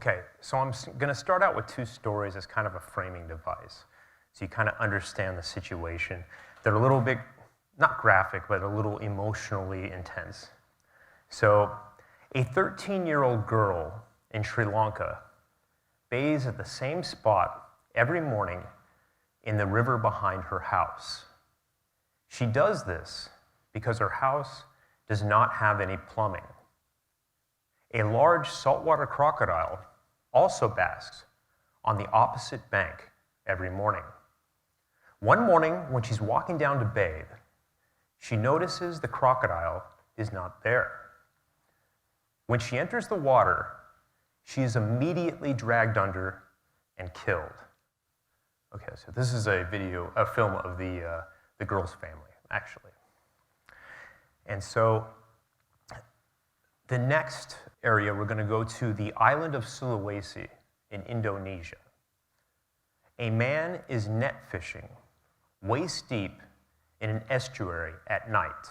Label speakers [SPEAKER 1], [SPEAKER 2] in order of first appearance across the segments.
[SPEAKER 1] Okay, so I'm going to start out with two stories as kind of a framing device, so you kind of understand the situation. They're a little bit, not graphic, but a little emotionally intense. So, a 13-year-old girl in Sri Lanka bathes at the same spot every morning in the river behind her house. She does this because her house does not have any plumbing. A large saltwater crocodile also basks on the opposite bank every morning. One morning, when she's walking down to bathe, she notices the crocodile is not there. When she enters the water, she is immediately dragged under and killed. Okay, so this is a film of the girl's family, actually. And so the next area, we're going to go to the island of Sulawesi in Indonesia. A man is net fishing waist deep in an estuary at night.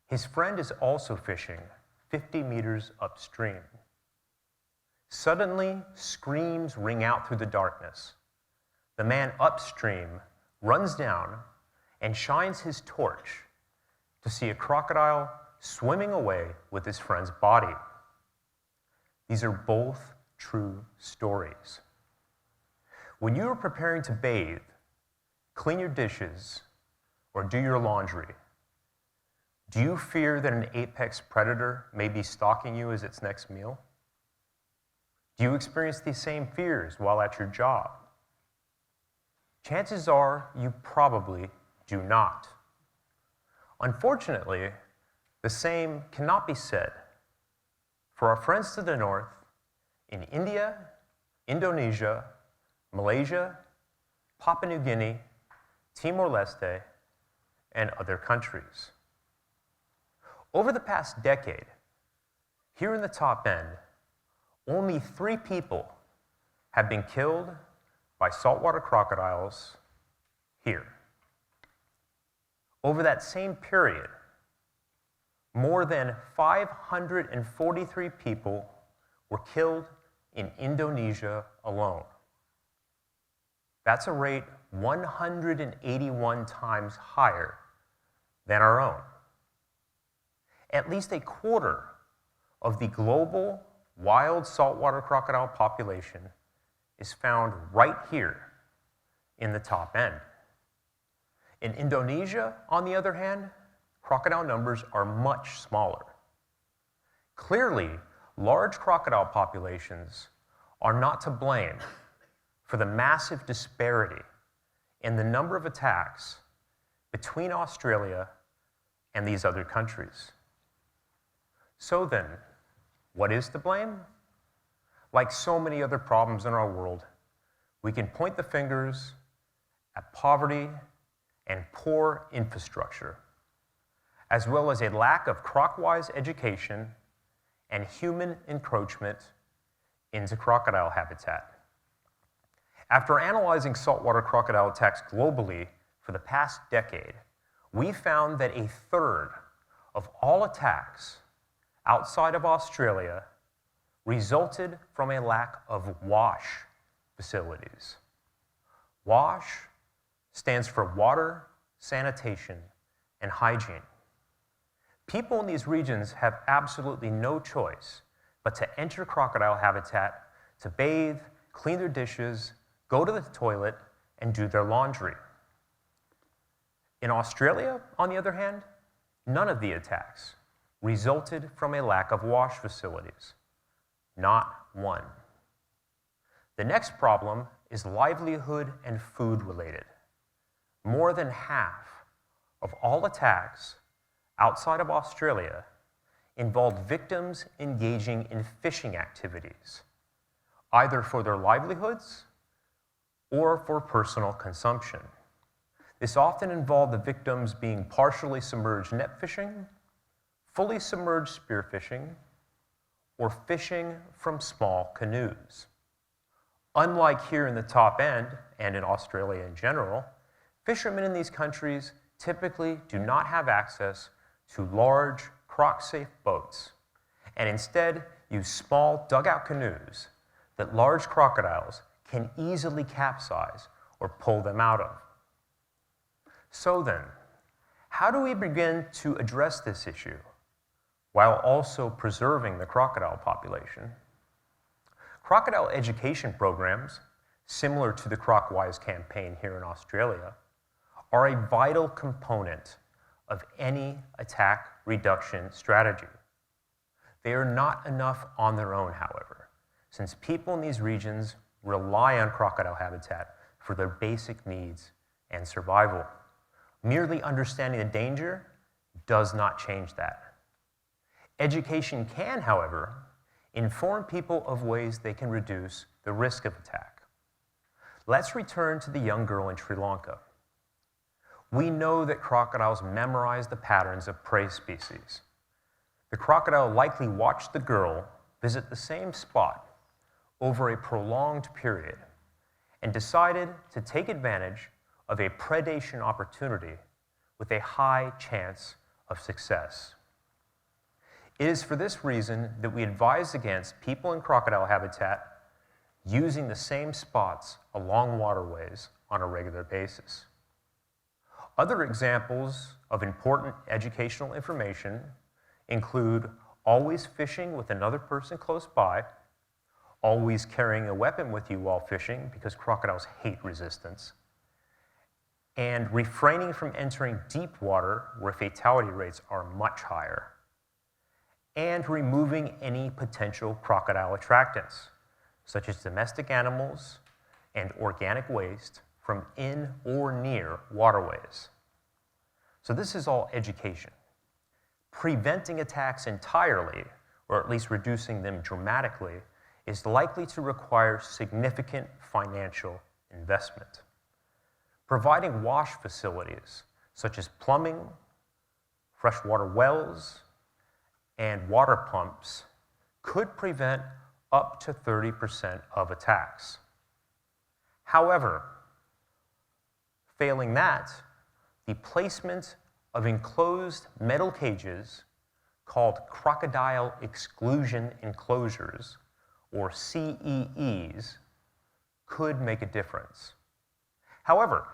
[SPEAKER 1] His friend is also fishing 50 meters upstream. Suddenly, screams ring out through the darkness. The man upstream runs down and shines his torch to see a crocodile swimming away with his friend's body. These are both true stories. When you are preparing to bathe, clean your dishes, or do your laundry, do you fear that an apex predator may be stalking you as its next meal? Do you experience these same fears while at your job? Chances are you probably do not. Unfortunately, the same cannot be said for our friends to the north in India, Indonesia, Malaysia, Papua New Guinea, Timor-Leste, and other countries. Over the past decade, here in the top end, only 3 people have been killed by saltwater crocodiles here. Over that same period, more than 543 people were killed in Indonesia alone. That's a rate 181 times higher than our own. At least a quarter of the global wild saltwater crocodile population is found right here in the top end. In Indonesia, on the other hand, crocodile numbers are much smaller. Clearly, large crocodile populations are not to blame for the massive disparity in the number of attacks between Australia and these other countries. So then, what is to blame? Like so many other problems in our world, we can point the fingers at poverty and poor infrastructure, as well as a lack of croc-wise education and human encroachment into crocodile habitat. After analyzing saltwater crocodile attacks globally for the past decade, we found that 1/3 of all attacks outside of Australia resulted from a lack of WASH facilities. WASH stands for water, sanitation, and hygiene. People in these regions have absolutely no choice but to enter crocodile habitat to bathe, clean their dishes, go to the toilet, and do their laundry. In Australia, on the other hand, none of the attacks resulted from a lack of WASH facilities. Not one. The next problem is livelihood and food related. More than half of all attacks outside of Australia involved victims engaging in fishing activities, either for their livelihoods or for personal consumption. This often involved the victims being partially submerged net fishing, fully submerged spearfishing, or fishing from small canoes. Unlike here in the top end, and in Australia in general, fishermen in these countries typically do not have access to large, croc-safe boats, and instead use small dugout canoes that large crocodiles can easily capsize or pull them out of. So then, how do we begin to address this issue while also preserving the crocodile population? Crocodile education programs, similar to the CrocWise campaign here in Australia, are a vital component of any attack reduction strategy. They are not enough on their own, however, since people in these regions rely on crocodile habitat for their basic needs and survival. Merely understanding the danger does not change that. Education can, however, inform people of ways they can reduce the risk of attack. Let's return to the young girl in Sri Lanka. We know that crocodiles memorize the patterns of prey species. The crocodile likely watched the girl visit the same spot over a prolonged period and decided to take advantage of a predation opportunity with a high chance of success. It is for this reason that we advise against people in crocodile habitat using the same spots along waterways on a regular basis. Other examples of important educational information include always fishing with another person close by, always carrying a weapon with you while fishing because crocodiles hate resistance, and refraining from entering deep water where fatality rates are much higher, and removing any potential crocodile attractants, such as domestic animals and organic waste from in or near waterways. So this is all education. Preventing attacks entirely, or at least reducing them dramatically, is likely to require significant financial investment. Providing wash facilities, such as plumbing, freshwater wells, and water pumps, could prevent up to 30% of attacks. However, failing that, the placement of enclosed metal cages called crocodile exclusion enclosures, or CEEs, could make a difference. However,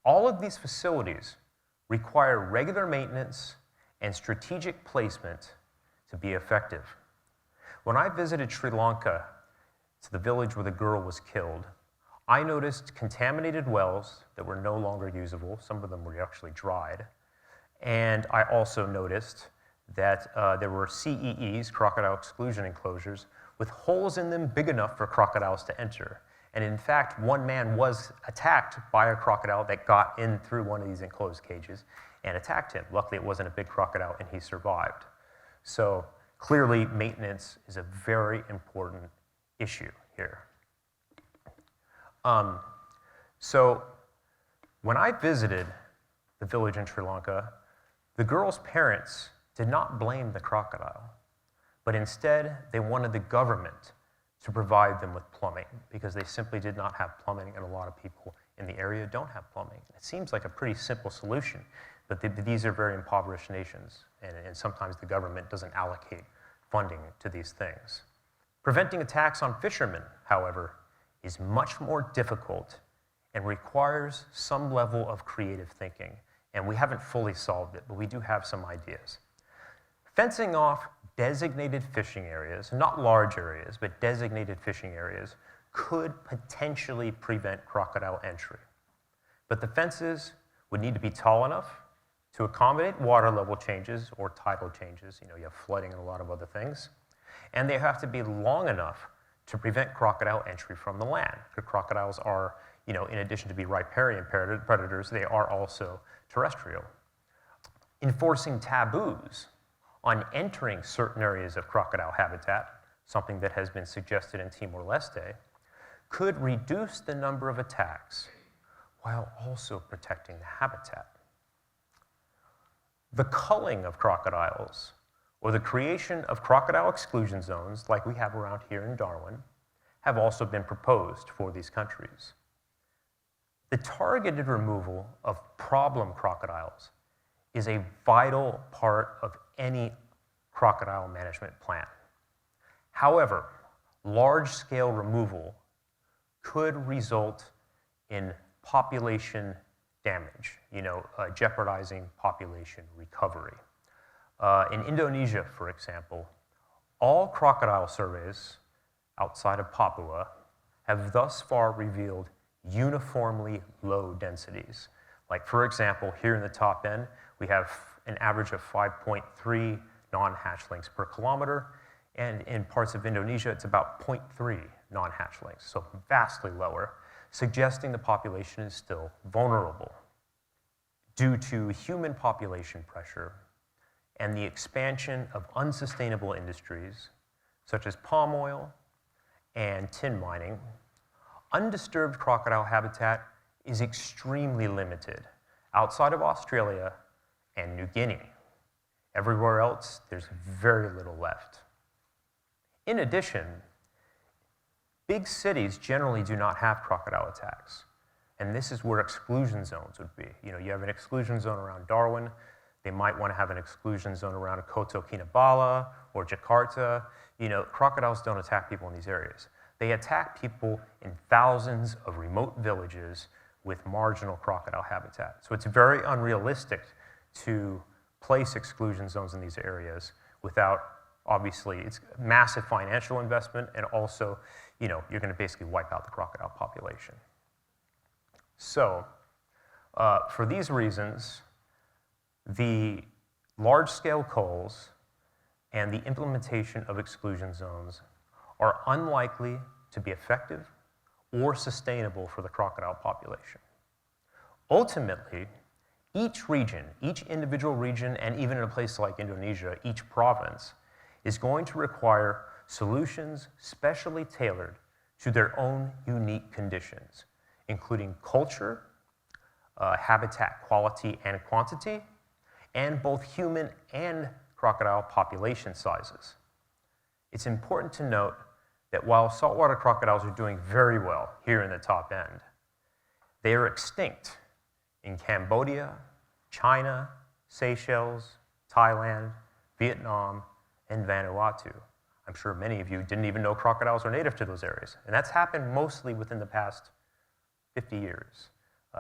[SPEAKER 1] all of these facilities require regular maintenance and strategic placement to be effective. When I visited Sri Lanka, to the village where the girl was killed, I noticed contaminated wells that were no longer usable. Some of them were actually dried. And I also noticed that there were CEEs, crocodile exclusion enclosures, with holes in them big enough for crocodiles to enter. And in fact, one man was attacked by a crocodile that got in through one of these enclosed cages and attacked him. Luckily, it wasn't a big crocodile, and he survived. So clearly, maintenance is a very important issue here. So when I visited the village in Sri Lanka, the girl's parents did not blame the crocodile, but instead they wanted the government to provide them with plumbing because they simply did not have plumbing, and a lot of people in the area don't have plumbing. It seems like a pretty simple solution, but these are very impoverished nations, and sometimes the government doesn't allocate funding to these things. Preventing attacks on fishermen, however, is much more difficult and requires some level of creative thinking, and we haven't fully solved it, but we do have some ideas. Fencing off designated fishing areas, not large areas, but designated fishing areas, could potentially prevent crocodile entry. But the fences would need to be tall enough to accommodate water level changes or tidal changes. You have flooding and a lot of other things. And they have to be long enough to prevent crocodile entry from the land. Because crocodiles are, in addition to be riparian predators, they are also terrestrial. Enforcing taboos on entering certain areas of crocodile habitat, something that has been suggested in Timor-Leste, could reduce the number of attacks while also protecting the habitat. The culling of crocodiles, or the creation of crocodile exclusion zones like we have around here in Darwin, have also been proposed for these countries. The targeted removal of problem crocodiles is a vital part of any crocodile management plan. However, large-scale removal could result in population damage, jeopardizing population recovery. In Indonesia, for example, all crocodile surveys outside of Papua have thus far revealed uniformly low densities. Like, for example, here in the top end, we have an average of 5.3 non-hatchlings per kilometer, and in parts of Indonesia, it's about 0.3 non-hatchlings, so vastly lower, suggesting the population is still vulnerable due to human population pressure and the expansion of unsustainable industries such as palm oil and tin mining. Undisturbed crocodile habitat is extremely limited outside of Australia and New Guinea. Everywhere else, there's very little left. In addition, big cities generally do not have crocodile attacks, and this is where exclusion zones would be. You have an exclusion zone around Darwin. They might want to have an exclusion zone around Kota Kinabalu or Jakarta. Crocodiles don't attack people in these areas. They attack people in thousands of remote villages with marginal crocodile habitat. So it's very unrealistic to place exclusion zones in these areas without, obviously, it's massive financial investment, and also, you're going to basically wipe out the crocodile population. So, for these reasons, the large-scale culls and the implementation of exclusion zones are unlikely to be effective or sustainable for the crocodile population. Ultimately, each region, each individual region, and even in a place like Indonesia, each province, is going to require solutions specially tailored to their own unique conditions, including culture, habitat quality and quantity, and both human and crocodile population sizes. It's important to note that while saltwater crocodiles are doing very well here in the top end, they are extinct in Cambodia, China, Seychelles, Thailand, Vietnam, and Vanuatu. I'm sure many of you didn't even know crocodiles are native to those areas, and that's happened mostly within the past 50 years,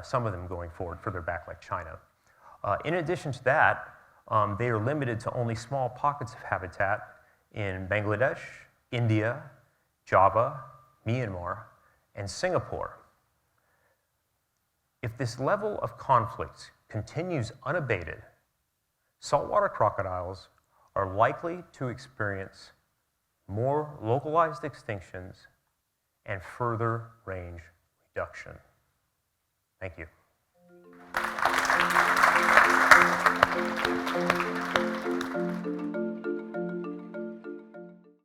[SPEAKER 1] some of them going forward further back like China. In addition to that, they are limited to only small pockets of habitat in Bangladesh, India, Java, Myanmar, and Singapore. If this level of conflict continues unabated, saltwater crocodiles are likely to experience more localized extinctions and further range reduction. Thank you.